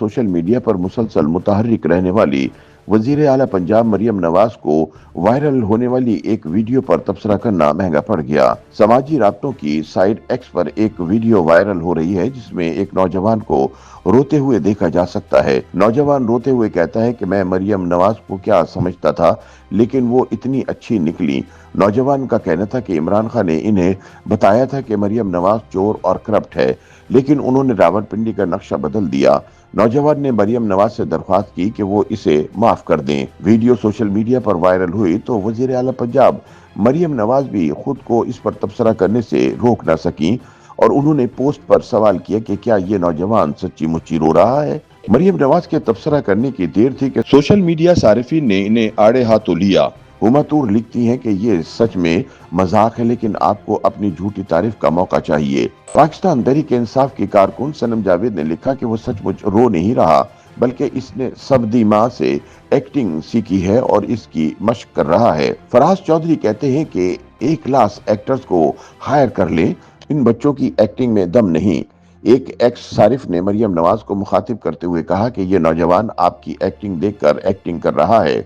Social media पर मुसलसल मुतहर्रिक रहने वाली वजीर आला पंजाब मरियम नवाज को वायरल होने वाली एक वीडियो पर तबसरा करना महंगा पड़ गया। समाजी राब्तों की साइट एक्स पर एक वीडियो वायरल हो रही है जिसमें एक नौजवान को रोते हुए देखा जा सकता है। नौजवान रोते हुए कहता है कि मैं मरियम नवाज को क्या समझता था, लेकिन वो इतनी अच्छी निकली। नौजवान का कहना था कि इमरान खान ने इन्हें बताया था कि मरियम नवाज चोर और करप्ट है, लेकिन उन्होंने रावलपिंडी का नक्शा बदल दिया। नौजवान ने मरियम नवाज से दरख्वास्त की कि वो इसे माफ कर दें। वीडियो सोशल मीडिया पर वायरल हुई तो वजीर आला पंजाब मरियम नवाज भी खुद को इस पर तबसरा करने से रोक न सकी और उन्होंने पोस्ट पर सवाल किया कि क्या ये नौजवान सच्ची मुच्ची रो रहा है। मरियम नवाज के तबसरा करने की देर थी कि सोशल मीडिया सारिफीन ने इन्हें आड़े हाथों लिया। हुमातूर लिखती हैं कि ये सच में मजाक है, लेकिन आपको अपनी झूठी तारीफ का मौका चाहिए। पाकिस्तान तहरीक इंसाफ की कारकुन सनम जावेद ने लिखा कि वो सचमुच रो नहीं रहा, बल्कि इसने सबदी माँ से एक्टिंग सीखी है और इसकी मशक कर रहा है। फराज चौधरी कहते हैं कि एक क्लास एक्टर्स को हायर कर लें, इन बच्चों की एक्टिंग में दम नहीं। एक एक्स सारिफ ने मरियम नवाज को मुखातिब करते हुए कहा कि ये नौजवान आपकी एक्टिंग देखकर एक्टिंग कर रहा है।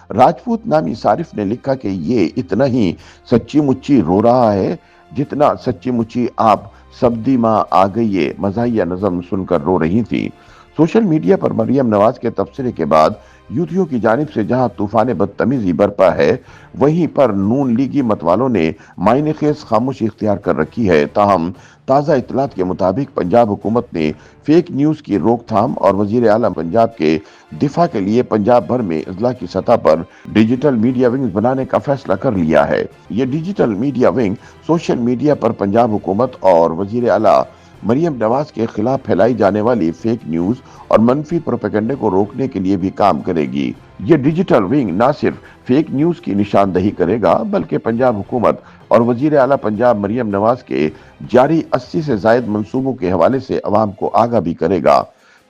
राजपूत नामी सारिफ ने लिखा कि ये इतना ही सच्ची मुच्ची रो रहा है जितना सच्ची मुच्ची आप सबदी माँ आ गई ये मज़ाहिया नज़म सुनकर रो रही थी। सोशल मीडिया पर मरियम नवाज के तबसरे के बाद यूथियों की जानिब से जहां तूफान बदतमीजी बरपा है, वहीं पर नून लीगी मतवालों ने मायने खेज खामोशी इख्तियार कर रखी है। ताहम ताज़ा इत्तलात के मुताबिक पंजाब हुकूमत ने फेक न्यूज़ की रोकथाम और वजीर आला पंजाब के दिफा के लिए पंजाब भर में अजला की सतह पर डिजिटल मीडिया विंग बनाने का फैसला कर लिया है। ये digital media wing social media पर पंजाब हुकूमत और वजीर आला मरियम नवाज के खिलाफ फैलाई जाने वाली फेक न्यूज और मनफी प्रोपेगेंडे को रोकने के लिए भी काम करेगी। ये डिजिटल विंग न सिर्फ फेक न्यूज की निशानदही करेगा, बल्कि पंजाब हुकूमत और वजीर आला पंजाब मरियम नवाज के जारी 80 से जायद मंसूबों के हवाले से अवाम को आगाह भी करेगा।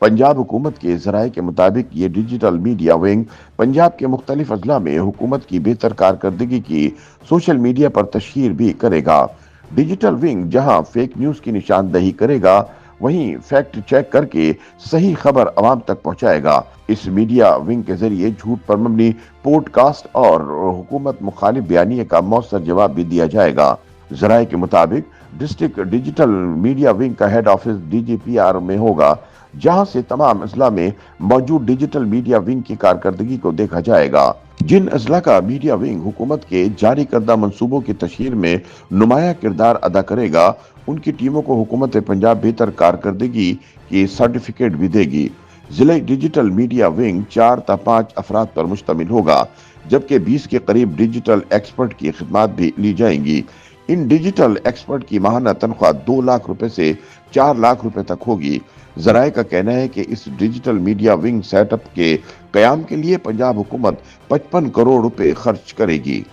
पंजाब हुकूमत के ज़राए के मुताबिक ये डिजिटल मीडिया विंग पंजाब के मुख्तलिफ अजला में हुकूमत की बेहतर कारकर्दगी की सोशल मीडिया पर तशहीर भी करेगा। डिजिटल विंग जहां फेक न्यूज की निशानदही करेगा, वहीं फैक्ट चेक करके सही खबर अवाम तक पहुंचाएगा। इस मीडिया विंग के जरिए झूठ पर मबनी पॉडकास्ट और हुकूमत मुखालिफ बयानिए का मौसर जवाब भी दिया जाएगा। ज़राए के मुताबिक डिस्ट्रिक्ट डिजिटल मीडिया विंग का हेड ऑफिस DGPR में होगा, जहां से तमाम अजला में मौजूद डिजिटल मीडिया विंग की कारकर्दगी को देखा जाएगा। जिन अजला का मीडिया विंग हुकूमत के जारी करदा मंसूबों की तशहीर में नुमाया किरदार अदा करेगा, उनकी टीमों को हुकूमत पंजाब बेहतर कारकर्दगी की सर्टिफिकेट भी देगी। जिले डिजिटल मीडिया विंग 4 से 5 अफराद पर मुश्तमिल होगा, जबकि 20 के करीब डिजिटल एक्सपर्ट की खिदमत भी ली जाएंगी। इन डिजिटल एक्सपर्ट की माहाना तनख्वाह 2 लाख रुपए से 4 लाख रुपए तक होगी। ज़राए का कहना है कि इस डिजिटल मीडिया विंग सेटअप के कयाम के लिए पंजाब हुकूमत 55 करोड़ रुपए खर्च करेगी।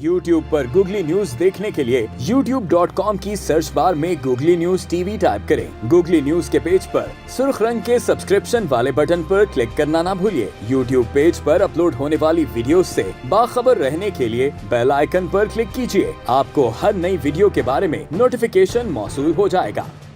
YouTube पर गूगली न्यूज देखने के लिए youtube.com की सर्च बार में गूगली न्यूज TV टाइप करें। गूगली न्यूज के पेज पर सुर्ख रंग के सब्सक्रिप्शन वाले बटन पर क्लिक करना ना भूलिए। YouTube पेज पर अपलोड होने वाली वीडियोस से बाखबर रहने के लिए बेल आइकन पर क्लिक कीजिए। आपको हर नई वीडियो के बारे में नोटिफिकेशन मौसूल हो जाएगा।